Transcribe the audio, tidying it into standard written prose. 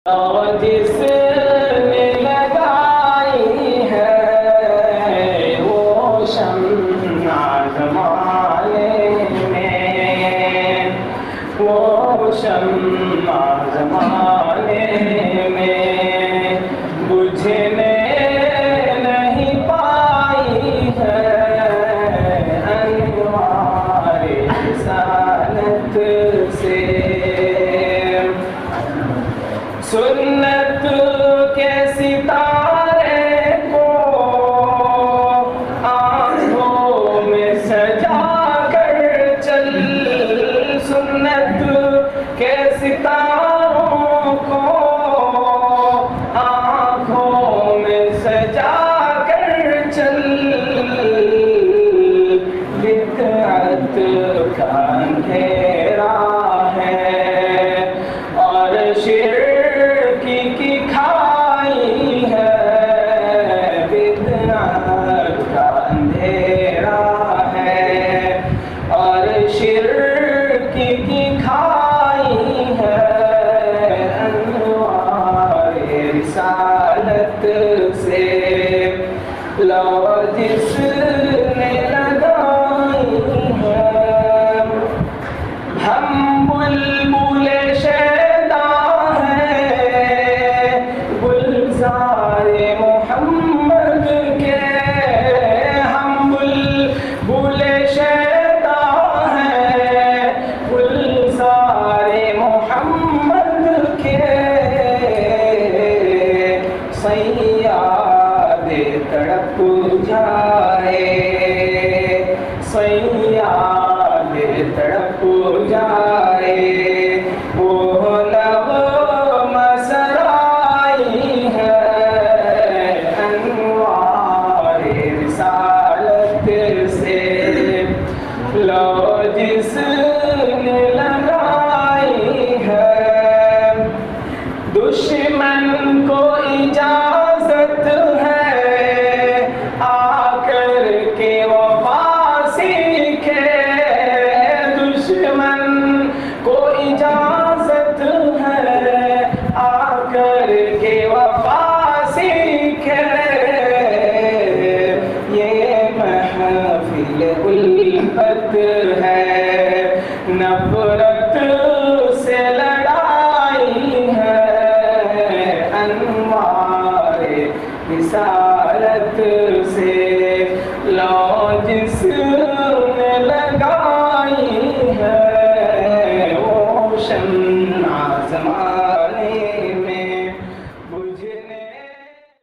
اور جس نے لگائی ہے وہ شمع زمانے میں، وہ شمع زمانے میں بجھنے نہیں پائی ہے انوار رسالت سے۔ سنت کے ستارے کو آنکھوں میں سجا کر چل، سنت کے ستاروں کو آنکھوں میں سجا کر چل، بدعت کا اندھیرا ہے اور شرک کی کھائی ہے، بدعت کا اندھیرا ہے اور شرک کی کھائی ہے انوار رسالت سے۔ لو جس نے لگائی ہے، ہم بلبل شیدا ہیں گلزار محمد کے، ہم بلبل شیدا ہیں گلزار محمد کے،